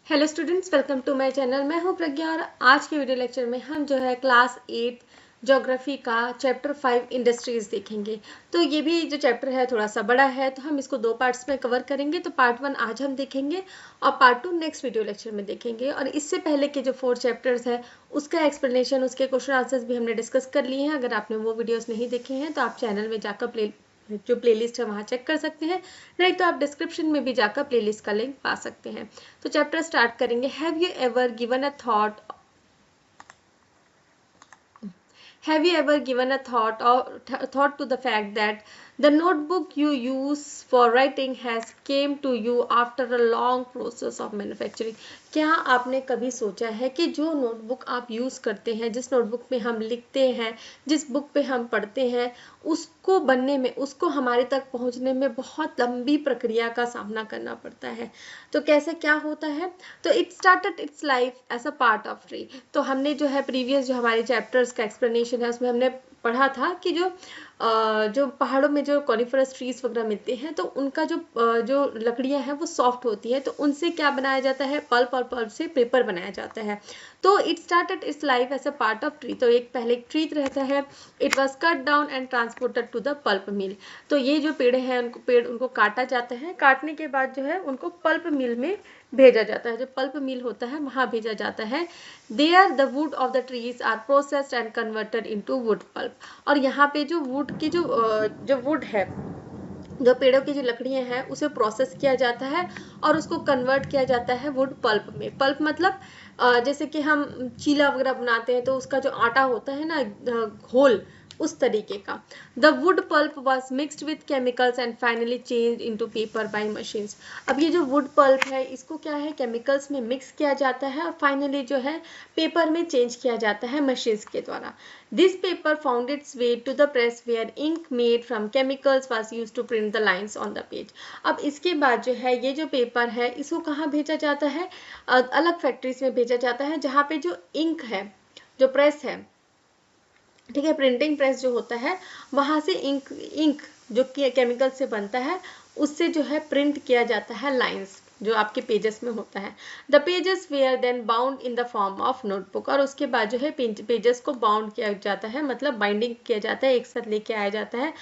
Hello students, welcome to my channel. मैं हूं प्रज्ञा और आज के वीडियो लेक्चर में हम जो है क्लास 8 ज्योग्राफी का चैप्टर 5 इंडस्ट्रीज देखेंगे। तो ये भी जो चैप्टर है थोड़ा सा बड़ा है, तो हम इसको दो पार्ट्स में कवर करेंगे। तो पार्ट 1 आज हम देखेंगे और पार्ट 2 नेक्स्ट वीडियो लेक्चर में देखेंगे। और इससे पहले के जो 4 चैप्टर्स है उसका एक्सप्लेनेशन, उसके क्वेश्चन आंसर्स भी हमने डिस्कस कर लिए हैं। अगर आपने वो वीडियोस नहीं देखे हैं तो आप चैनल में जाकर जो प्लेलिस्ट है वहाँ चेक कर सकते हैं, नहीं तो आप डिस्क्रिप्शन में भी जाकर प्लेलिस्ट का लिंक पा सकते हैं। तो चैप्टर स्टार्ट करेंगे। Have you ever given a thought Have you ever given a thought to the fact that the notebook you use for writing has came to you after a long process of manufacturing? क्या आपने कभी सोचा है कि जो notebook आप use करते हैं, जिस नोटबुक में हम लिखते हैं, जिस बुक पे हम पढ़ते हैं, उसको बनने में, उसको हमारे तक पहुंचने में बहुत लंबी प्रक्रिया का सामना करना पड़ता है। तो कैसे क्या होता है? तो it started its life as a part of tree. तो हमने जो है प्रीवियस जो हमारे चैप्टर्स का एक्सप्लेनेशन है उसमें हमने पढ़ा था कि जो पहाड़ों में जो कॉनिफरस ट्रीज वगैरह मिलते हैं, तो उनका जो लकड़ियां हैं वो सॉफ्ट होती है, तो उनसे क्या बनाया जाता है? पल्प, और पल्प से पेपर बनाया जाता है। तो it started its life as a part of tree. तो पहले एक ट्री रहता है। It was cut down and transported to the pulp mill. तो ये जो पेड़ हैं उनको काटा जाता है। काटने के बाद जो है उनको पल्प मिल में भेजा जाता है। जो पल्प मिल होता है वहां भेजा जाता है। There the wood of the trees are processed and converted into wood pulp. और यहाँ पे जो वुड की जो वुड है, जो पेड़ों की जो लकड़ियां हैं, उसे प्रोसेस किया जाता है और उसको कन्वर्ट किया जाता है वुड पल्प में। पल्प मतलब जैसे कि हम चीला वगैरह बनाते हैं तो उसका जो आटा होता है ना, घोल, उस तरीके का। The wood pulp was mixed with chemicals and finally change into paper by machines. अब ये जो वुड पल्प है इसको क्या है, केमिकल्स में मिक्स किया जाता है और फाइनली जो है पेपर में चेंज किया जाता है मशीन्स के द्वारा। This paper found its way to the press where ink made from chemicals was used to print the lines on the page. अब इसके बाद जो है ये जो पेपर है इसको कहाँ भेजा जाता है? अलग फैक्ट्रीज में भेजा जाता है जहाँ पे जो इंक है, जो प्रेस है, ठीक है, प्रिंटिंग प्रेस जो होता है, वहां से इंक जो केमिकल से बनता है उससे जो है प्रिंट किया जाता है लाइंस, जो आपके पेजेस में होता है। The pages were then bound in the form of notebook. और उसके बाद जो है पेजेस को बाउंड किया जाता है, मतलब बाइंडिंग किया जाता है, एक साथ लेके आया जाता है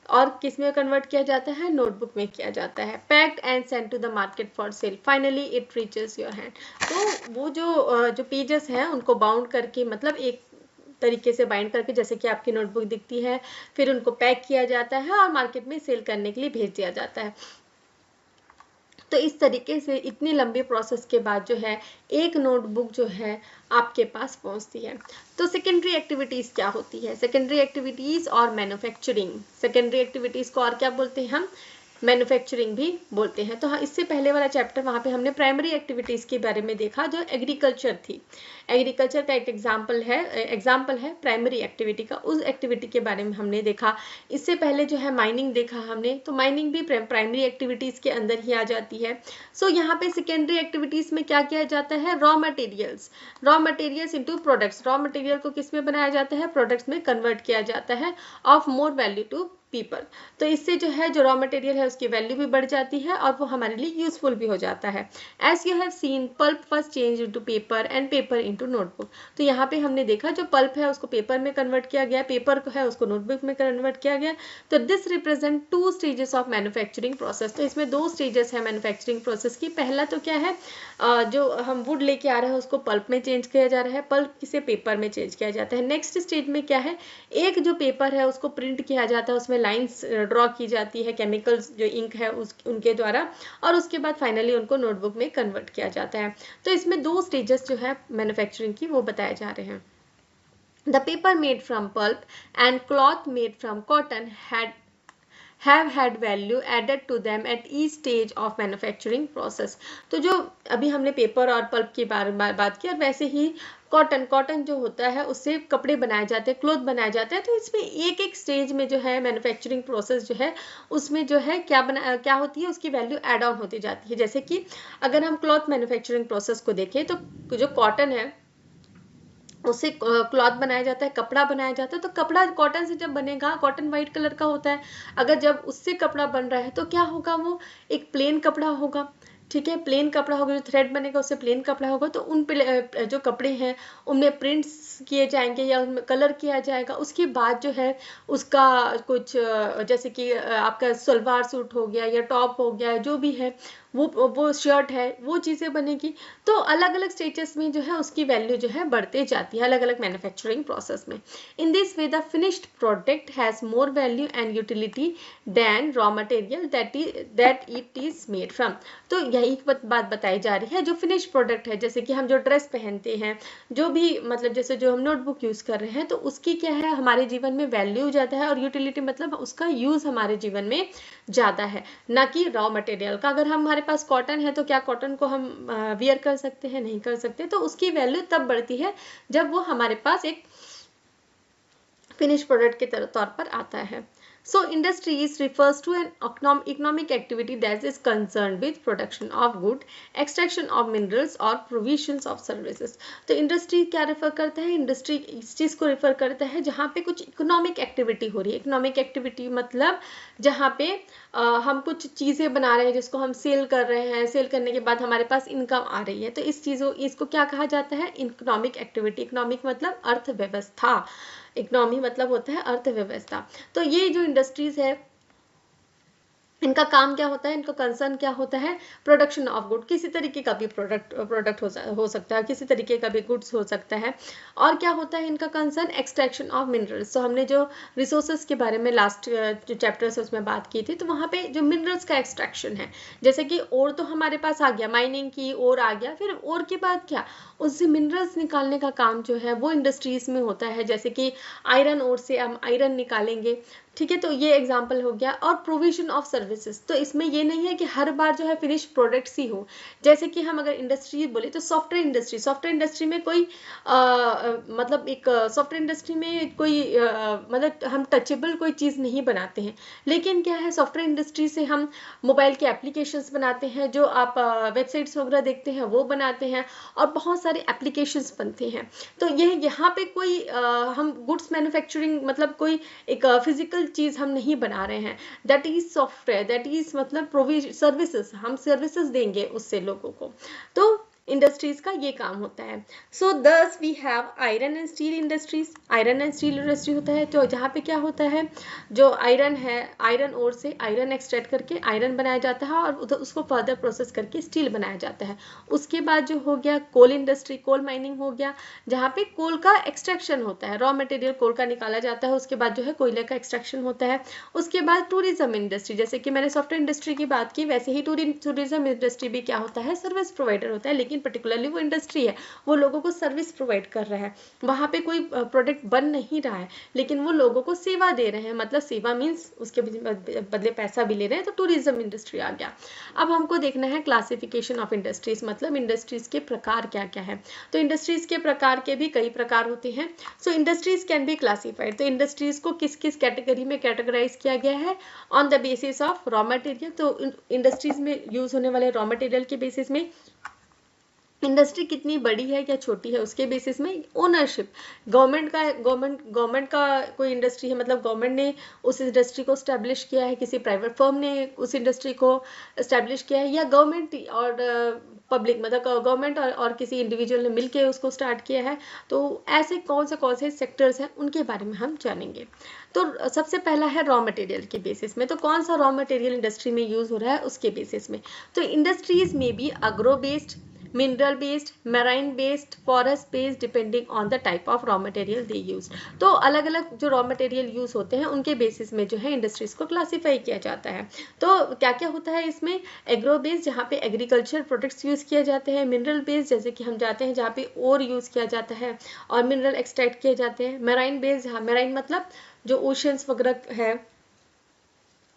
और किस में कन्वर्ट किया जाता है? नोटबुक में किया जाता है। Packed and send to the market for sale, finally it reaches your hand. तो वो जो पेजेस हैं उनको बाउंड करके, मतलब एक तरीके से बाइंड करके, जैसे कि आपकी नोटबुक दिखती है, फिर उनको पैक किया जाता है और मार्केट में सेल करने के लिए भेज दिया जाता है। तो इस तरीके से इतनी लंबी प्रोसेस के बाद जो है एक नोटबुक जो है आपके पास पहुंचती है। तो सेकेंडरी एक्टिविटीज क्या होती है? सेकेंडरी एक्टिविटीज और मैन्युफैक्चरिंग। सेकेंडरी एक्टिविटीज को और क्या बोलते हैं हम? मैन्युफैक्चरिंग भी बोलते हैं। तो हाँ, इससे पहले वाला चैप्टर वहाँ पे हमने प्राइमरी एक्टिविटीज़ के बारे में देखा, जो एग्रीकल्चर थी। एग्रीकल्चर का एक एग्जाम्पल है प्राइमरी एक्टिविटी का, उस एक्टिविटी के बारे में हमने देखा। इससे पहले जो है माइनिंग देखा हमने, तो माइनिंग भी प्राइमरी एक्टिविटीज़ के अंदर ही आ जाती है। सो यहाँ पे सेकेंडरी एक्टिविटीज़ में क्या किया जाता है? Raw materials into products. Raw material को किस में बनाया जाता है? प्रोडक्ट्स में कन्वर्ट किया जाता है, of more value to people. तो इससे जो है जो रॉ मटेरियल है उसकी वैल्यू भी बढ़ जाती है और वो हमारे लिए यूजफुल भी हो जाता है। As you have seen, pulp was change into paper and paper into notebook. तो यहाँ पे हमने देखा जो पल्प है उसको पेपर में कन्वर्ट किया गया, पेपर को है उसको नोटबुक में कन्वर्ट किया गया। तो this represent 2 stages of manufacturing process. तो इसमें 2 स्टेजेस है मैन्युफैक्चरिंग प्रोसेस की। पहला तो क्या है, जो हम वुड लेके आ रहे हैं उसको पल्प में चेंज किया जा रहा है, पल्प से पेपर में चेंज किया जाता है। नेक्स्ट स्टेज में क्या है, एक जो पेपर है उसको प्रिंट किया जाता है, उसमें लाइंस ड्रॉ की जाती है केमिकल्स जो इंक है उनके द्वारा, और उसके बाद फाइनली उनको नोटबुक में कन्वर्ट किया जाता है। तो इसमें 2 स्टेजेस जो है मैन्युफैक्चरिंग की वो बताए जा रहे हैं। The paper made from pulp and cloth made from cotton have had value added to them at each stage of manufacturing process। तो जो अभी हमने पेपर और पल्प की बात की, और वैसे ही कॉटन जो होता है उससे कपड़े बनाए जाते हैं, क्लोथ बनाया जाता है। तो इसमें एक एक स्टेज में जो है मैन्युफैक्चरिंग प्रोसेस जो है उसमें जो है क्या होती है, उसकी वैल्यू एड ऑन होती जाती है। जैसे कि अगर हम क्लॉथ मैन्युफैक्चरिंग प्रोसेस को देखें तो जो कॉटन है उससे क्लॉथ बनाया जाता है, कपड़ा बनाया जाता है। तो कपड़ा कॉटन से जब बनेगा, कॉटन वाइट कलर का होता है, अगर जब उससे कपड़ा बन रहा है तो क्या होगा, वो एक प्लेन कपड़ा होगा, ठीक है, प्लेन कपड़ा होगा, जो थ्रेड बनेगा उससे प्लेन कपड़ा होगा, तो उन पे जो कपड़े हैं उनमें प्रिंट्स किए जाएंगे या उनमें कलर किया जाएगा। उसके बाद जो है उसका कुछ जैसे कि आपका सलवार सूट हो गया या टॉप हो गया, जो भी है वो शर्ट है, वो चीज़ें बनेगी। तो अलग अलग स्टेजेस में जो है उसकी वैल्यू जो है बढ़ते जाती है अलग अलग मैन्युफैक्चरिंग प्रोसेस में। In this way the finished product has more value and utility than raw material that it is made from. तो यही बात बताई जा रही है, जो फिनिश प्रोडक्ट है, जैसे कि हम जो ड्रेस पहनते हैं, जो भी मतलब जैसे जो हम नोटबुक यूज़ कर रहे हैं, तो उसकी क्या है हमारे जीवन में वैल्यू ज़्यादा है, और यूटिलिटी मतलब उसका यूज़ हमारे जीवन में ज़्यादा है, ना कि रॉ मटेरियल का। अगर हमारे पास कॉटन है तो क्या कॉटन को हम वियर कर सकते हैं? नहीं कर सकते। तो उसकी वैल्यू तब बढ़ती है जब वो हमारे पास एक फिनिश प्रोडक्ट के तौर पर आता है। So industries refers to an economic activity that is concerned with production of good, extraction of minerals or provisions of services. तो इंडस्ट्री क्या रेफर करता है? इंडस्ट्री इस चीज़ को रेफर करता है जहाँ पे कुछ इकोनॉमिक एक्टिविटी हो रही है। इकोनॉमिक एक्टिविटी मतलब जहाँ पे हम कुछ चीज़ें बना रहे हैं जिसको हम सेल कर रहे हैं, सेल करने के बाद हमारे पास इनकम आ रही है, तो इसको क्या कहा जाता है? Economic activity. इकोनॉमिक मतलब अर्थव्यवस्था, इकोनॉमी मतलब होता है अर्थव्यवस्था। तो ये जो इंडस्ट्रीज है इनका काम क्या होता है, इनका कंसर्न क्या होता है? प्रोडक्शन ऑफ गुड, किसी तरीके का भी प्रोडक्ट हो सकता है, किसी तरीके का भी गुड्स हो सकता है। और क्या होता है इनका कंसर्न? Extraction of minerals. तो हमने जो रिसोर्सेज के बारे में लास्ट जो चैप्टर है उसमें बात की थी, तो वहाँ पे जो मिनरल्स का एक्सट्रैक्शन है, जैसे कि ओर तो हमारे पास आ गया, माइनिंग की ओर आ गया, फिर ओर के बाद क्या, उससे मिनरल्स निकालने का काम जो है वो इंडस्ट्रीज में होता है। जैसे कि आयरन ओर से हम आयरन निकालेंगे, ठीक है, तो ये एग्जाम्पल हो गया। और प्रोविजन ऑफ सर्विसेज, तो इसमें ये नहीं है कि हर बार जो है फिनिश प्रोडक्ट्स ही हो। जैसे कि हम अगर इंडस्ट्री बोले तो सॉफ्टवेयर इंडस्ट्री में कोई मतलब एक सॉफ्टवेयर इंडस्ट्री में कोई मतलब हम टचेबल कोई चीज़ नहीं बनाते हैं, लेकिन क्या है सॉफ्टवेयर इंडस्ट्री से हम मोबाइल के एप्लीकेशंस बनाते हैं, जो आप वेबसाइट्स वगैरह देखते हैं वो बनाते हैं, और बहुत सारे एप्लीकेशंस बनते हैं। तो यह यहाँ पे कोई हम गुड्स मैन्युफैक्चरिंग मतलब कोई एक फिजिकल चीज हम नहीं बना रहे हैं, that is software, that is मतलब सर्विसेज, हम सर्विसेज देंगे उससे लोगों को। तो इंडस्ट्रीज का ये काम होता है। So thus we have iron and steel industries. Iron and steel industry होता है तो जहाँ पे क्या होता है, जो आयरन है, आयरन ओर से आयरन एक्सट्रैक्ट करके आयरन बनाया जाता है और उसको फर्दर प्रोसेस करके स्टील बनाया जाता है। उसके बाद जो हो गया कोल इंडस्ट्री, कोल माइनिंग हो गया, जहाँ पे कोल का एक्सट्रैक्शन होता है, रॉ मटेरियल कोल का निकाला जाता है, उसके बाद जो है कोयले का एक्सट्रैक्शन होता है। उसके बाद टूरिज्म इंडस्ट्री, जैसे कि मैंने सॉफ्टवेयर इंडस्ट्री की बात की, वैसे ही टूरिज्म इंडस्ट्री भी क्या होता है, सर्विस प्रोवाइडर होता है, लेकिन पर्टिकुलरली वो इंडस्ट्री है, वो लोगों को सर्विस प्रोवाइड कर रहा है। वहाँ पे कोई प्रोडक्ट बन नहीं रहा है, लेकिन वो लोगों को सेवा दे रहे हैं, मतलब सेवा मीन्स उसके बदले पैसा भी ले रहे हैं, तो टूरिज्म इंडस्ट्री आ गया। अब हमको देखना है क्लासिफिकेशन ऑफ इंडस्ट्रीज, मतलब इंडस्ट्रीज के प्रकार क्या क्या है। तो इंडस्ट्रीज के प्रकार के भी कई प्रकार होते हैं। सो इंडस्ट्रीज कैन बी क्लासिफाइड, तो इंडस्ट्रीज को किस किस कैटेगरी में कैटेगराइज किया गया है? On the basis of raw material, तो इंडस्ट्रीज में यूज होने वाले रॉ मटेरियल के बेसिस में, इंडस्ट्री कितनी बड़ी है या छोटी है उसके बेसिस में, ओनरशिप, गवर्नमेंट का कोई इंडस्ट्री है मतलब गवर्नमेंट ने उस इंडस्ट्री को स्टैब्लिश किया है, किसी प्राइवेट फर्म ने उस इंडस्ट्री को स्टैब्लिश किया है, या गवर्नमेंट और पब्लिक मतलब गवर्नमेंट और किसी इंडिविजुअल ने मिलकर उसको स्टार्ट किया है। तो ऐसे कौन से सेक्टर्स हैं उनके बारे में हम जानेंगे। तो सबसे पहला है रॉ मटेरियल के बेसिस में, तो कौन सा रॉ मटेरियल इंडस्ट्री में यूज हो रहा है उसके बेसिस में। तो इंडस्ट्रीज में भी agro based, mineral based, marine based, forest based, depending on the type of raw material they use। तो अलग अलग जो रॉ मटेरियल यूज होते हैं उनके बेसिस में जो है इंडस्ट्रीज को क्लासीफाई किया जाता है। तो क्या क्या होता है इसमें? एग्रो बेस्ड, जहाँ पे एग्रीकल्चर प्रोडक्ट्स यूज किए जाते हैं। मिनरल बेस्ड, जैसे कि हम जाते हैं जहाँ पे ओर यूज किया जाता है और मिनरल एक्सट्रैक्ट किए जाते हैं। मेराइन बेस्ड, जहाँ मेराइन मतलब जो ओशंस वगैरह है,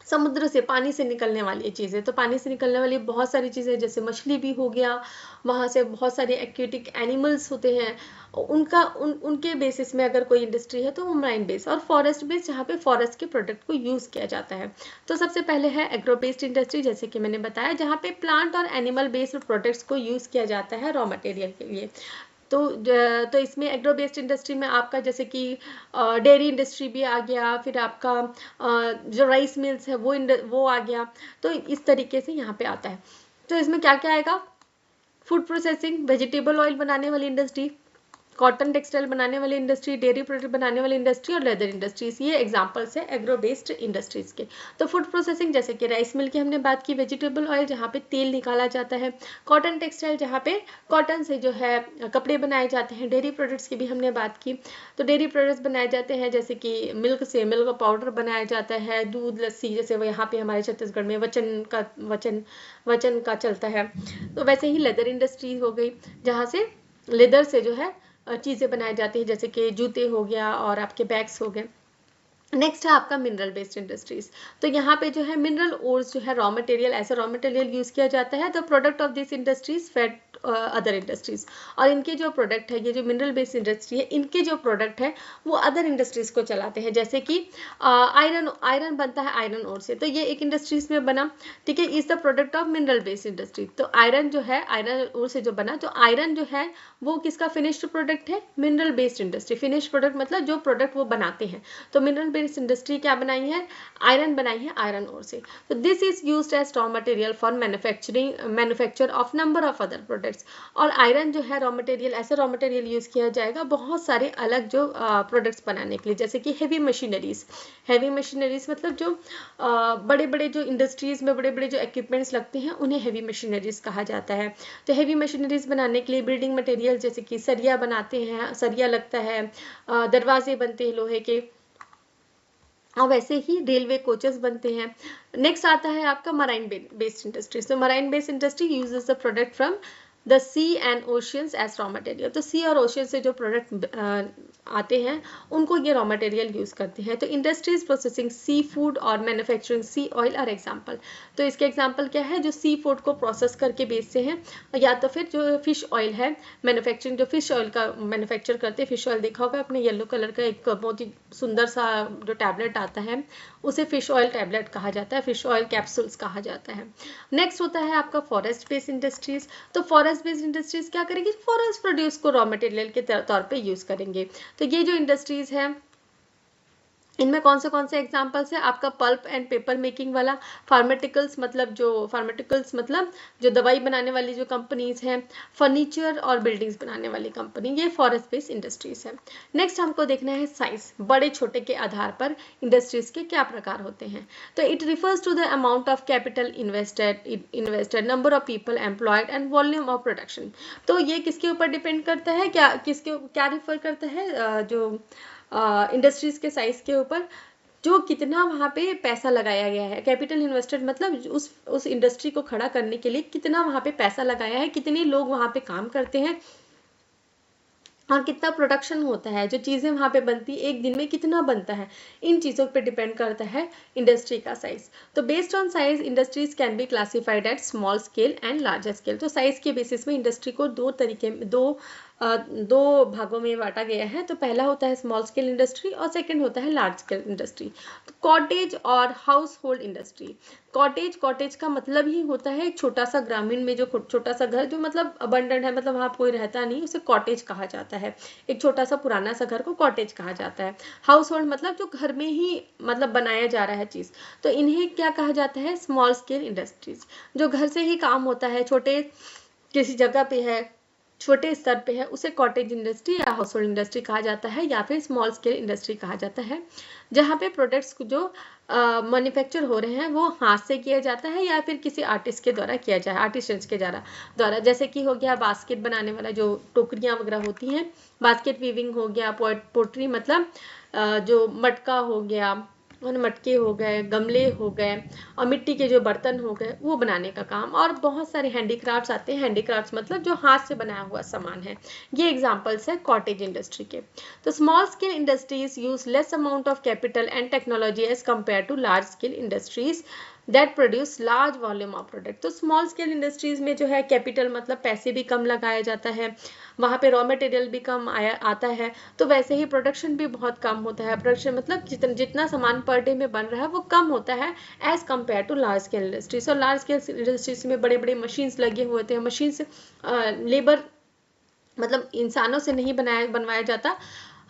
समुद्र से पानी से निकलने वाली चीज़ें, तो पानी से निकलने वाली बहुत सारी चीज़ें, जैसे मछली भी हो गया, वहाँ से बहुत सारे एक्वेटिक एनिमल्स होते हैं, उनके बेसिस में अगर कोई इंडस्ट्री है तो वो मराइन बेस। और फॉरेस्ट बेस, जहाँ पे फॉरेस्ट के प्रोडक्ट को यूज़ किया जाता है। तो सबसे पहले है एग्रो बेस्ड इंडस्ट्री, जैसे कि मैंने बताया, जहाँ पे प्लांट और एनिमल बेस्ड प्रोडक्ट्स को यूज़ किया जाता है रॉ मटेरियल के लिए। तो इसमें एग्रो बेस्ड इंडस्ट्री में आपका जैसे कि डेयरी इंडस्ट्री भी आ गया, फिर आपका जो राइस मिल्स है वो आ गया। तो इस तरीके से यहाँ पे आता है। तो इसमें क्या क्या आएगा, फूड प्रोसेसिंग, वेजिटेबल ऑयल बनाने वाली इंडस्ट्री, कॉटन टेक्सटाइल बनाने वाली इंडस्ट्री, डेयरी प्रोडक्ट बनाने वाली इंडस्ट्री और लेदर इंडस्ट्रीज, ये एग्जांपल्स है एग्रो बेस्ड इंडस्ट्रीज के। तो फूड प्रोसेसिंग जैसे कि राइस मिल की हमने बात की, वेजिटेबल ऑयल जहाँ पे तेल निकाला जाता है, कॉटन टेक्सटाइल जहाँ पे कॉटन से जो है कपड़े बनाए जाते हैं, डेयरी प्रोडक्ट्स की भी हमने बात की, तो डेयरी प्रोडक्ट्स बनाए जाते हैं जैसे कि मिल्क से मिल्क पाउडर बनाया जाता है, दूध लस्सी, जैसे वो यहाँ पे हमारे छत्तीसगढ़ में वचन का चलता है, तो वैसे ही लेदर इंडस्ट्री हो गई जहाँ से लेदर से जो है चीज़ें बनाई जाती हैं, जैसे कि जूते हो गया और आपके बैग्स हो गए। नेक्स्ट है आपका मिनरल बेस्ड इंडस्ट्रीज। तो यहाँ पे जो है मिनरल ओर्स जो है रॉ मटेरियल, ऐसा रॉ मटेरियल यूज किया जाता है। The product of this industries fed other industries, और इनके जो प्रोडक्ट है, ये जो मिनरल बेस्ड इंडस्ट्री है, इनके जो प्रोडक्ट है वो अदर इंडस्ट्रीज को चलाते हैं। जैसे कि आयरन बनता है आयरन ओर से, तो ये एक इंडस्ट्रीज में बना, ठीक है, is the product of mineral based industry. तो आयरन जो है आयरन ओर से जो बना, तो आयरन जो है वो किसका फिनिश्ड प्रोडक्ट है, mineral based industry. Finished product मतलब जो प्रोडक्ट वो बनाते हैं। तो मिनरल बेस्ड इंडस्ट्री क्या बनाई है, आयरन बनाई है आयरन ओर से। तो this is used as raw material for manufacture of number of other products. और आयरन जो है रॉ मटेरियल, ऐसे रॉ मटेरियल यूज किया जाएगा बहुत सारे अलग जो प्रोडक्ट्स बनाने के लिए, जैसे कि हेवी मशीनरीज मतलब जो बड़े बड़े जो इंडस्ट्रीज में बड़े बड़े जो इक्विपमेंट्स लगते हैं उन्हें हेवी मशीनरीज कहा जाता है। तो हेवी मशीनरीज बनाने के लिए बिल्डिंग मटेरियल जैसे कि सरिया बनाते हैं, सरिया लगता है, दरवाजे बनते हैं लोहे के, और वैसे ही रेलवे कोचेस बनते हैं। नेक्स्ट आता है आपका मराइन बेस्ड इंडस्ट्री। तो marine based industry uses the product from the sea and oceans as raw material. तो सी और ओशियन से जो प्रोडक्ट आते हैं उनको ये रॉ मटेरियल यूज करते हैं। तो इंडस्ट्रीज प्रोसेसिंग सी फूड और manufacturing sea oil are example. तो इसके एग्जाम्पल क्या है, जो सी फूड को प्रोसेस करके बेचते हैं, या तो फिर जो फिश ऑयल है मैन्युफैक्चरिंग, जो फिश ऑयल का मैन्युफैक्चर करते हैं। फिश ऑयल देखा होगा अपने, येलो कलर का एक बहुत ही सुंदर सा जो टैबलेट आता है उसे फिश ऑयल टैबलेट कहा जाता है, फिश ऑयल कैप्सूल्स कहा जाता है। नेक्स्ट होता है आपका फॉरेस्ट बेस्ड इंडस्ट्रीज। तो फॉरेस्ट बेस्ड इंडस्ट्रीज क्या करेंगे, फॉरेस्ट प्रोड्यूस को रॉ मटेरियल के तौर पे यूज करेंगे। तो ये जो इंडस्ट्रीज है इनमें कौन से एग्जांपल्स है, आपका पल्प एंड पेपर मेकिंग वाला, फार्मास्यूटिकल्स मतलब जो दवाई बनाने वाली जो कंपनीज हैं, फर्नीचर और बिल्डिंग्स बनाने वाली कंपनी, ये फॉरेस्ट बेस्ड इंडस्ट्रीज है। नेक्स्ट हमको देखना है साइज, बड़े छोटे के आधार पर इंडस्ट्रीज के क्या प्रकार होते हैं। तो it refers to the amount of capital invested, number of people employed and volume of production. तो ये किसके ऊपर डिपेंड करता है, क्या रिफर करता है, जो इंडस्ट्रीज के साइज के ऊपर, जो कितना वहाँ पे पैसा लगाया गया है। कैपिटल इन्वेस्टेड मतलब उस इंडस्ट्री को खड़ा करने के लिए कितना वहाँ पे पैसा लगाया है, कितने लोग वहाँ पे काम करते हैं, और कितना प्रोडक्शन होता है, जो चीज़ें वहाँ पे बनती है एक दिन में कितना बनता है, इन चीज़ों पे डिपेंड करता है इंडस्ट्री का साइज। तो based on size industries can be classified at small scale and larger scale. तो साइज के बेसिस में इंडस्ट्री को दो भागों में बांटा गया है। तो पहला होता है स्मॉल स्केल इंडस्ट्री और सेकंड होता है लार्ज स्केल इंडस्ट्री। तो कॉटेज और हाउस होल्ड इंडस्ट्री। कॉटेज का मतलब ही होता है एक छोटा सा ग्रामीण में जो छोटा सा घर, जो मतलब अबंडेंट है, मतलब वहाँ कोई रहता नहीं, उसे कॉटेज कहा जाता है। एक छोटा सा पुराना सा घर को कॉटेज कहा जाता है। हाउस होल्ड मतलब जो घर में ही मतलब बनाया जा रहा है चीज, तो इन्हें क्या कहा जाता है, स्मॉल स्केल इंडस्ट्रीज। जो घर से ही काम होता है, छोटे किसी जगह पे है, छोटे स्तर पे है, उसे कॉटेज इंडस्ट्री या हाउस होल्ड इंडस्ट्री कहा जाता है, या फिर स्मॉल स्केल इंडस्ट्री कहा जाता है, जहाँ पे प्रोडक्ट्स जो मैन्युफैक्चर हो रहे हैं वो हाथ से किया जाता है या फिर किसी आर्टिस्ट के द्वारा किया जाए, आर्टिस्ट्स के द्वारा। जैसे कि हो गया बास्केट बनाने वाला, जो टोकरियाँ वगैरह होती हैं, बास्केट वीविंग हो गया, पोट्री मतलब जो मटका हो गया, और मटके हो गए, गमले हो गए, और मिट्टी के जो बर्तन हो गए, वो बनाने का काम। और बहुत सारे हैंडीक्राफ्ट्स आते हैं। हैंडीक्राफ्ट्स मतलब जो हाथ से बनाया हुआ सामान है। ये एग्जांपल्स है कॉटेज इंडस्ट्री के। तो small scale industries use less amount of capital and technology as compare to large scale industries that produce large volume of product. तो स्मॉल स्केल इंडस्ट्रीज में जो है कैपिटल मतलब पैसे भी कम लगाया जाता है, वहाँ पे रॉ मटेरियल भी कम आता है, तो वैसे ही प्रोडक्शन भी बहुत कम होता है। प्रोडक्शन मतलब जितना सामान पर डे में बन रहा है वो कम होता है as compare to large scale industries. और लार्ज स्केल इंडस्ट्रीज में बड़े बड़े मशीन्स लगे हुए होते हैं। मशीन से लेबर मतलब इंसानों से नहीं बनवाया जाता,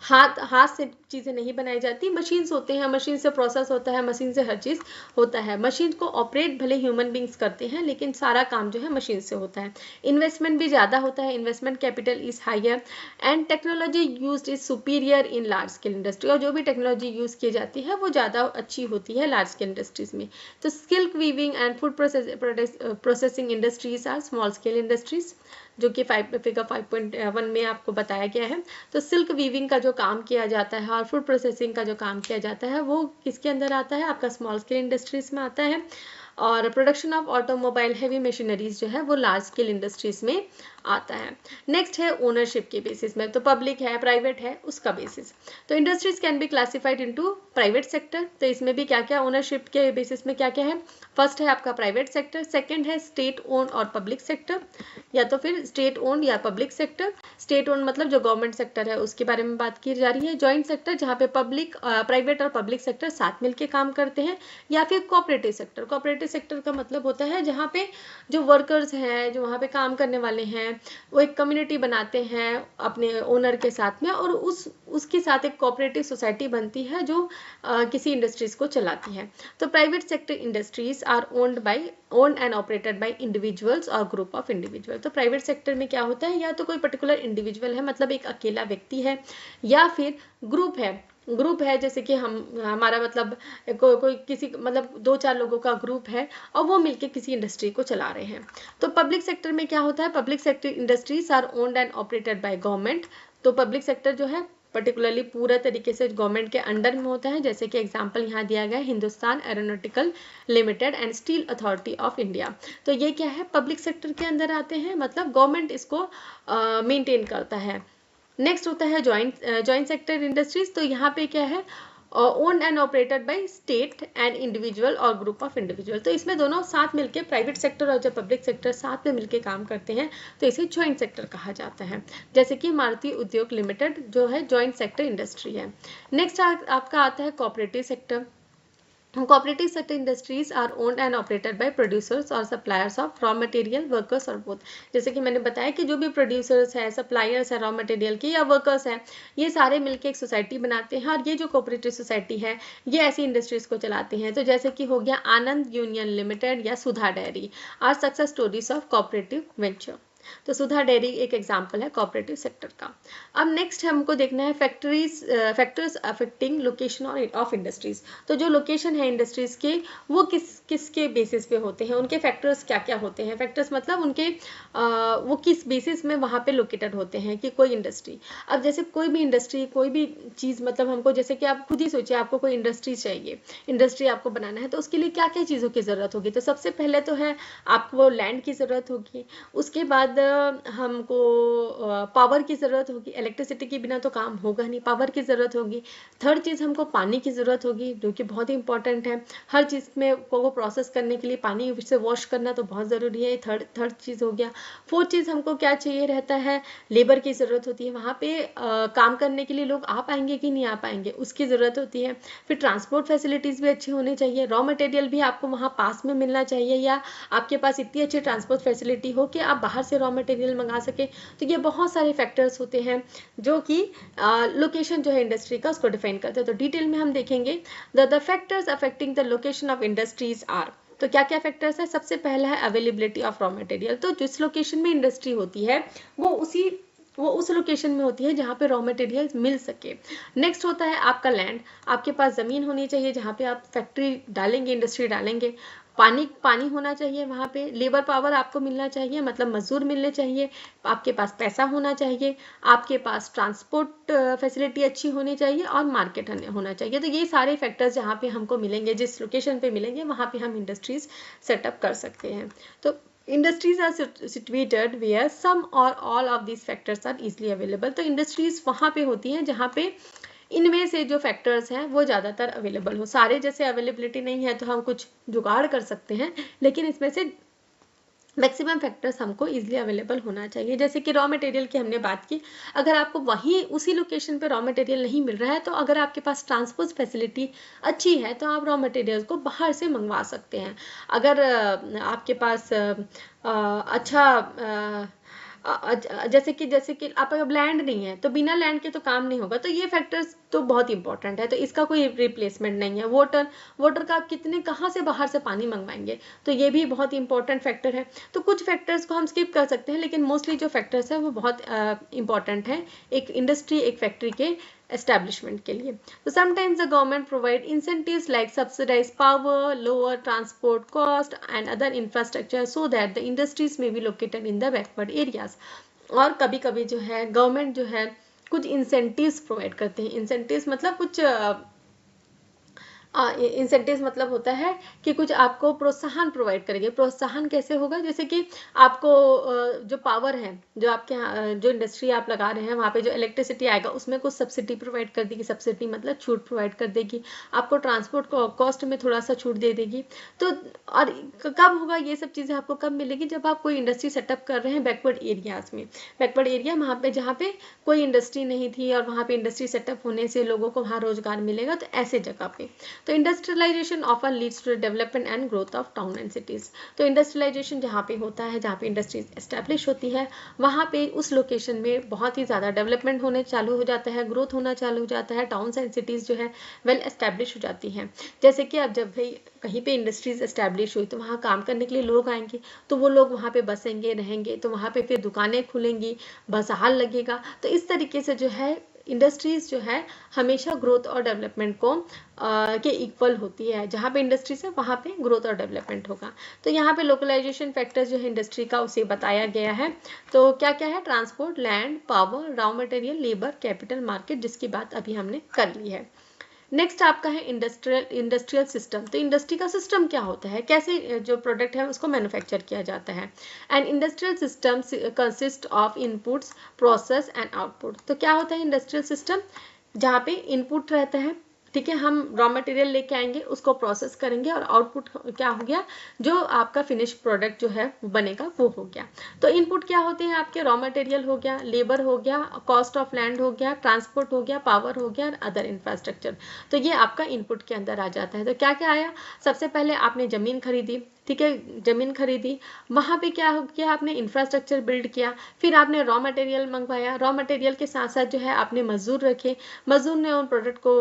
हाथ से चीज़ें नहीं बनाई जाती, मशीन्स होते हैं, मशीन से प्रोसेस होता है, मशीन से हर चीज़ होता है। मशीन को ऑपरेट भले ह्यूमन बींग्स करते हैं, लेकिन सारा काम जो है मशीन से होता है। इन्वेस्टमेंट भी ज़्यादा होता है, investment capital is higher and technology used is superior in large scale industry, और जो भी टेक्नोलॉजी यूज़ की जाती है वो ज़्यादा अच्छी होती है लार्ज स्केल इंडस्ट्रीज में। तो silk weaving and food processing industries are small scale industries, जो कि फिगर 5.1 में आपको बताया गया है। तो सिल्क वीविंग का जो काम किया जाता है और फूड प्रोसेसिंग का जो काम किया जाता है वो किसके अंदर आता है, आपका स्मॉल स्केल इंडस्ट्रीज में आता है। और production of automobile heavy machineries जो है वो लार्ज स्केल इंडस्ट्रीज में आता है। नेक्स्ट है ओनरशिप के बेसिस में, तो पब्लिक है, प्राइवेट है, उसका बेसिस। तो industries can be classified into private sector, तो इसमें भी क्या क्या ओनरशिप के बेसिस में क्या क्या है। फर्स्ट है आपका प्राइवेट सेक्टर, सेकंड है स्टेट ओन और पब्लिक सेक्टर, या तो फिर स्टेट ओन या पब्लिक सेक्टर। स्टेट ओन मतलब जो गवर्नमेंट सेक्टर है उसके बारे में बात की जा रही है। जॉइंट सेक्टर जहाँ पे प्राइवेट और पब्लिक सेक्टर साथ मिलकर काम करते हैं, या फिर कोऑपरेटिव सेक्टर। कोऑपरेटिव सेक्टर का मतलब होता है जहाँ पे जो वर्कर्स हैं, जो वहाँ पे काम करने वाले हैं, वो एक कम्युनिटी बनाते हैं अपने ओनर के साथ में, और उसके साथ एक कोऑपरेटिव सोसाइटी बनती है जो किसी इंडस्ट्रीज को चलाती है। तो private sector industries are owned and operated by individuals और ग्रुप ऑफ इंडिविजुअल। तो प्राइवेट सेक्टर में क्या होता है, या तो कोई पर्टिकुलर इंडिविजुअल है, मतलब एक अकेला व्यक्ति है, या फिर ग्रुप है जैसे कि हमारा मतलब कोई किसी मतलब 2-4 लोगों का ग्रुप है और वो मिलके किसी इंडस्ट्री को चला रहे हैं। तो पब्लिक सेक्टर में क्या होता है, public sector industries are owned and operated by government. तो पब्लिक सेक्टर जो है पर्टिकुलरली पूरा तरीके से गवर्नमेंट के अंडर में होता है, जैसे कि एग्जांपल यहाँ दिया गया है Hindustan aeronautical limited and steel authority of India. तो ये क्या है, पब्लिक सेक्टर के अंदर आते हैं, मतलब गवर्नमेंट इसको मेंटेन करता है। नेक्स्ट होता है जॉइंट सेक्टर इंडस्ट्रीज, तो यहाँ पे क्या है, owned and operated by state and individual और ग्रुप ऑफ इंडिविजुअल। तो इसमें दोनों साथ मिलके, प्राइवेट सेक्टर और जब पब्लिक सेक्टर साथ में मिलके काम करते हैं तो इसे जॉइंट सेक्टर कहा जाता है, जैसे कि मारुति उद्योग लिमिटेड जो है जॉइंट सेक्टर इंडस्ट्री है। नेक्स्ट आपका आता है cooperative sector. Cooperative sector industries are owned and operated by producers or suppliers of raw material, workers और both। जैसे कि मैंने बताया कि जो भी प्रोड्यूसर्स है, सप्लायर्स है रॉ मटेरियल के या वर्कर्स हैं, ये सारे मिलके एक सोसाइटी बनाते हैं, और ये जो कोऑपरेटिव सोसाइटी है ये ऐसी इंडस्ट्रीज को चलाते हैं। तो जैसे कि हो गया आनंद यूनियन लिमिटेड या Sudha dairy are success stories of cooperative venture. तो सुधा डेयरी एक एग्जाम्पल है कोऑपरेटिव सेक्टर का। अब नेक्स्ट हमको देखना है factors affecting location of industries. तो जो लोकेशन है इंडस्ट्रीज के वो किसके बेसिस पे होते हैं, उनके फैक्टर्स क्या क्या होते हैं। फैक्टर्स मतलब उनके वो किस बेसिस में वहाँ पे लोकेटेड होते हैं कि कोई इंडस्ट्री। अब जैसे कोई भी इंडस्ट्री, कोई भी चीज़, मतलब हमको जैसे कि आप खुद ही सोचिए आपको कोई इंडस्ट्री चाहिए, इंडस्ट्री आपको बनाना है, तो उसके लिए क्या क्या चीज़ों की ज़रूरत होगी। तो सबसे पहले तो है आपको लैंड की ज़रूरत होगी, उसके बाद हमको पावर की ज़रूरत होगी, इलेक्ट्रिसिटी के बिना तो काम होगा नहीं, पावर की ज़रूरत होगी। थर्ड चीज़ हमको पानी की ज़रूरत होगी, जो कि बहुत ही इंपॉर्टेंट है। हर चीज़ में को प्रोसेस करने के लिए पानी से वॉश करना तो बहुत ज़रूरी है, थर्ड चीज़ हो गया। फोर्थ चीज़ हमको क्या चाहिए रहता है, लेबर की ज़रूरत होती है, वहाँ पे काम करने के लिए लोग आ पाएंगे कि नहीं आ पाएंगे उसकी ज़रूरत होती है। फिर ट्रांसपोर्ट फैसिलिटीज़ भी अच्छी होनी चाहिए, रॉ मटेरियल भी आपको वहाँ पास में मिलना चाहिए, या आपके पास इतनी अच्छी ट्रांसपोर्ट फैसिलिटी हो कि आप बाहर से रॉ मटेरियल मंगा सके। तो ये बहुत सारे फैक्टर्स होते हैं जो कि लोकेशन जो है इंडस्ट्री का उसको डिफाइन करते हैं। तो डिटेल में हम देखेंगे the factors affecting the location of industries are. तो क्या क्या फैक्टर्स है, सबसे पहला है अवेलेबिलिटी ऑफ रॉ मटेरियल। तो जिस लोकेशन में इंडस्ट्री होती है वो उस लोकेशन में होती है जहाँ पे रॉ मटेरियल मिल सके। नेक्स्ट होता है आपका लैंड, आपके पास ज़मीन होनी चाहिए जहाँ पे आप फैक्ट्री डालेंगे, इंडस्ट्री डालेंगे। पानी होना चाहिए वहाँ पे, लेबर पावर आपको मिलना चाहिए, मतलब मजदूर मिलने चाहिए, आपके पास पैसा होना चाहिए, आपके पास ट्रांसपोर्ट फैसिलिटी अच्छी होनी चाहिए, और मार्केट होना चाहिए। तो ये सारे फैक्टर्स जहाँ पे हमको मिलेंगे, जिस लोकेशन पे मिलेंगे वहाँ पे हम इंडस्ट्रीज सेटअप कर सकते हैं। तो industries are situated where some or all of these factors are easily available. तो इंडस्ट्रीज वहाँ पे होती हैं जहाँ पे इनमें से जो फैक्टर्स हैं वो ज़्यादातर अवेलेबल हो। सारे जैसे अवेलेबिलिटी नहीं है तो हम कुछ जुगाड़ कर सकते हैं, लेकिन इसमें से मैक्सिमम फैक्टर्स हमको इजीली अवेलेबल होना चाहिए। जैसे कि रॉ मटेरियल की हमने बात की, अगर आपको वहीं उसी लोकेशन पे रॉ मटेरियल नहीं मिल रहा है, तो अगर आपके पास ट्रांसपोर्ट फैसिलिटी अच्छी है तो आप रॉ मटेरियल को बाहर से मंगवा सकते हैं। अगर आपके पास अच्छा जैसे कि आप अब लैंड नहीं है तो बिना लैंड के तो काम नहीं होगा, तो ये फैक्टर्स तो बहुत इंपॉर्टेंट है, तो इसका कोई रिप्लेसमेंट नहीं है। वाटर का आप कितने कहाँ से बाहर से पानी मंगवाएंगे, तो ये भी बहुत इंपॉर्टेंट फैक्टर है। तो कुछ फैक्टर्स को हम स्किप कर सकते हैं, लेकिन मोस्टली जो फैक्टर्स है वो बहुत इंपॉर्टेंट है एक इंडस्ट्री, एक फैक्ट्री के establishment के लिए। So sometimes the government provide incentives like subsidized power, lower transport cost and other infrastructure so that the industries may be located in the backward areas। और कभी कभी जो है गवर्नमेंट जो है कुछ इंसेंटिव्स प्रोवाइड करते हैं। इंसेंटिव्स मतलब कुछ इंसेंटिव मतलब होता है कि कुछ आपको प्रोत्साहन प्रोवाइड करेंगे। प्रोत्साहन कैसे होगा, जैसे कि आपको जो पावर है, जो आपके जो इंडस्ट्री आप लगा रहे हैं वहाँ पे जो इलेक्ट्रिसिटी आएगा उसमें कुछ सब्सिडी प्रोवाइड कर देगी। सब्सिडी मतलब छूट प्रोवाइड कर देगी, आपको ट्रांसपोर्ट कॉस्ट में थोड़ा सा छूट दे देगी। तो और कब होगा ये सब चीज़ें आपको कब मिलेगी, जब आप कोई इंडस्ट्री सेटअप कर रहे हैं बैकवर्ड एरियाज में। बैकवर्ड एरिया वहाँ पे जहाँ पे कोई इंडस्ट्री नहीं थी और वहाँ पे इंडस्ट्री सेटअप होने से लोगों को वहाँ रोजगार मिलेगा, तो ऐसे जगह पे। तो industrialization often leads to development and growth of town and cities. तो इंडस्ट्रियलाइजेशन जहाँ पे होता है, जहाँ पे इंडस्ट्रीज एस्टेब्लिश होती है, वहाँ पे उस लोकेशन में बहुत ही ज़्यादा डेवलपमेंट होने चालू हो जाता है, ग्रोथ होना चालू हो जाता है, टाउन्स एंड सिटीज़ जो है वेल एस्टेब्लिश हो जाती हैं। जैसे कि अब जब भाई कहीं पे इंडस्ट्रीज एस्टेब्लिश हुई तो वहाँ काम करने के लिए लोग आएंगे, तो वो लोग वहाँ पे बसेंगे, रहेंगे, तो वहाँ पे फिर दुकानें खुलेंगी, बाजार लगेगा। तो इस तरीके से जो है इंडस्ट्रीज जो है हमेशा ग्रोथ और डेवलपमेंट को के इक्वल होती है। जहाँ पे इंडस्ट्रीज है वहाँ पे ग्रोथ और डेवलपमेंट होगा। तो यहाँ पे लोकलाइजेशन फैक्टर्स जो है इंडस्ट्री का उसे बताया गया है। तो क्या क्या है, transport, land, power, raw material, labour, capital, market, जिसकी बात अभी हमने कर ली है। नेक्स्ट आपका है इंडस्ट्रियल सिस्टम। तो इंडस्ट्री का सिस्टम क्या होता है, कैसे जो प्रोडक्ट है उसको मैन्युफैक्चर किया जाता है। And industrial system consist of inputs, process and output. तो क्या होता है इंडस्ट्रियल सिस्टम, जहाँ पे इनपुट रहता है, ठीक है, हम रॉ मटेरियल लेके आएंगे, उसको प्रोसेस करेंगे और आउटपुट क्या हो गया, जो आपका फिनिश प्रोडक्ट जो है वो बनेगा वो हो गया। तो इनपुट क्या होते हैं आपके, रॉ मटेरियल हो गया, लेबर हो गया, कॉस्ट ऑफ लैंड हो गया, ट्रांसपोर्ट हो गया, पावर हो गया, अदर इंफ्रास्ट्रक्चर। तो ये आपका इनपुट के अंदर आ जाता है। तो क्या क्या आया, सबसे पहले आपने जमीन खरीदी, ठीक है, जमीन खरीदी, वहाँ पे क्या किया आपने, इंफ्रास्ट्रक्चर बिल्ड किया, फिर आपने रॉ मटेरियल मंगवाया, रॉ मटेरियल के साथ साथ जो है आपने मजदूर रखे, मजदूर ने उन प्रोडक्ट को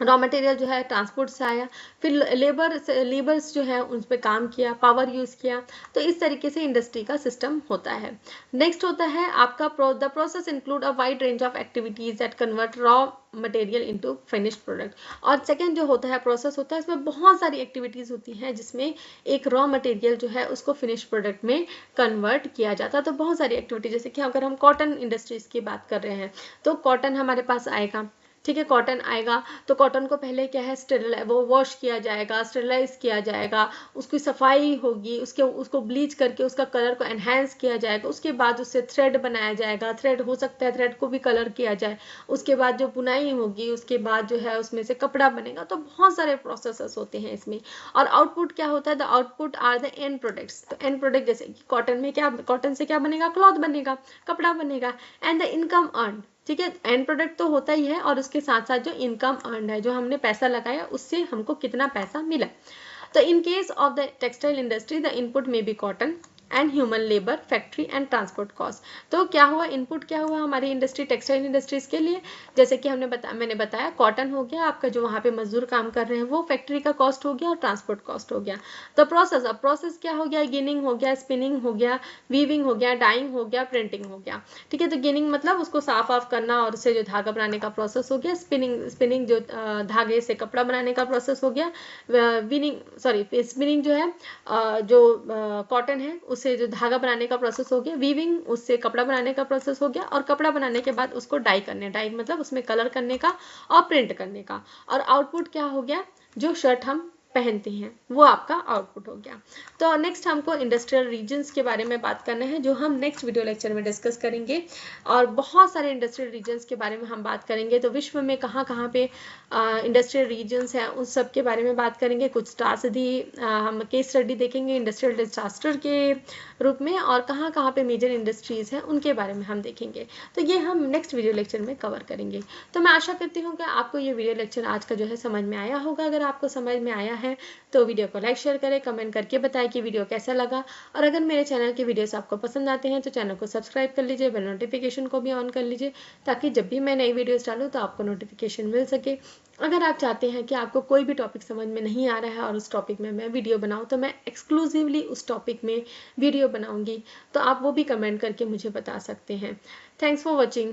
रॉ मटेरियल जो है ट्रांसपोर्ट से आया, फिर लेबर्स जो है उन पर काम किया, पावर यूज़ किया। तो इस तरीके से इंडस्ट्री का सिस्टम होता है। नेक्स्ट होता है आपका the process include a wide range of activities that convert raw material into finished product. और सेकेंड जो होता है प्रोसेस होता है, इसमें बहुत सारी एक्टिविटीज होती हैं जिसमें एक रॉ मटेरियल जो है उसको फिनिश प्रोडक्ट में कन्वर्ट किया जाता है। तो बहुत सारी एक्टिविटी, जैसे कि अगर हम कॉटन इंडस्ट्रीज की बात कर रहे हैं तो कॉटन हमारे पास आएगा, ठीक है, कॉटन आएगा तो कॉटन को पहले क्या है वो वॉश किया जाएगा, स्टेरलाइज किया जाएगा, उसकी सफाई होगी, उसको ब्लीच करके उसका कलर को एनहेंस किया जाएगा, उसके बाद उससे थ्रेड बनाया जाएगा, थ्रेड हो सकता है थ्रेड को भी कलर किया जाए, उसके बाद जो बुनाई होगी, उसके बाद जो है उसमें से कपड़ा बनेगा। तो बहुत सारे प्रोसेसेस होते हैं इसमें। और आउटपुट क्या होता है, the output are the end products. तो एंड प्रोडक्ट जैसे कि कॉटन में क्या, कॉटन से क्या बनेगा, क्लॉथ बनेगा, कपड़ा बनेगा। एंड द इनकम अर्न, ठीक है, एंड प्रोडक्ट तो होता ही है और उसके साथ साथ जो इनकम अर्न है, जो हमने पैसा लगाया उससे हमको कितना पैसा मिला। तो in case of the textile industry the input may be cotton and human labour, factory and transport cost. तो क्या हुआ, इनपुट क्या हुआ हमारी इंडस्ट्री, टेक्सटाइल इंडस्ट्रीज के लिए, जैसे कि मैंने बताया कॉटन हो गया आपका, जो वहाँ पे मजदूर काम कर रहे हैं वो, फैक्ट्री का कॉस्ट हो गया और ट्रांसपोर्ट कॉस्ट हो गया। तो प्रोसेस, अब प्रोसेस क्या हो गया, गिनिंग हो गया, स्पिनिंग हो गया, वीविंग हो गया, डाइंग हो गया, प्रिंटिंग हो गया, ठीक है। तो गिनिंग मतलब उसको साफ ऑफ करना और उससे जो धागा बनाने का प्रोसेस हो गया, स्पिनिंग जो धागे से कपड़ा बनाने का प्रोसेस हो गया, स्पिनिंग जो है जो कॉटन है उससे जो धागा बनाने का प्रोसेस हो गया, वीविंग उससे कपड़ा बनाने का प्रोसेस हो गया, और कपड़ा बनाने के बाद उसको डाई मतलब उसमें कलर करने का और प्रिंट करने का। और आउटपुट क्या हो गया, जो शर्ट हम पहनते हैं वो आपका आउटपुट हो गया। तो नेक्स्ट हमको इंडस्ट्रियल रीजन्स के बारे में बात करना है, जो हम नेक्स्ट वीडियो लेक्चर में डिस्कस करेंगे। और बहुत सारे इंडस्ट्रियल रीजन्स के बारे में हम बात करेंगे। तो विश्व में कहाँ कहाँ पे इंडस्ट्रियल रीजन्स हैं उन सब के बारे में बात करेंगे। कुछ स्टार्स हम केस स्टडी देखेंगे इंडस्ट्रियल डिजास्टर के रूप में, और कहाँ कहाँ पे मेजर इंडस्ट्रीज हैं उनके बारे में हम देखेंगे। तो ये हम नेक्स्ट वीडियो लेक्चर में कवर करेंगे। तो मैं आशा करती हूँ कि आपको ये वीडियो लेक्चर आज का जो है समझ में आया होगा। अगर आपको समझ में आया है तो वीडियो को लाइक शेयर करें, कमेंट करके बताएं कि वीडियो कैसा लगा। और अगर मेरे चैनल के वीडियोस आपको पसंद आते हैं तो चैनल को सब्सक्राइब कर लीजिए, बेल नोटिफिकेशन को भी ऑन कर लीजिए ताकि जब भी मैं नई वीडियोस डालूँ तो आपको नोटिफिकेशन मिल सके। अगर आप चाहते हैं कि आपको कोई भी टॉपिक समझ में नहीं आ रहा है और उस टॉपिक में मैं वीडियो बनाऊँ तो मैं एक्सक्लूसिवली उस टॉपिक में वीडियो बनाऊँगी, तो आप वो भी कमेंट करके मुझे बता सकते हैं। Thanks for watching.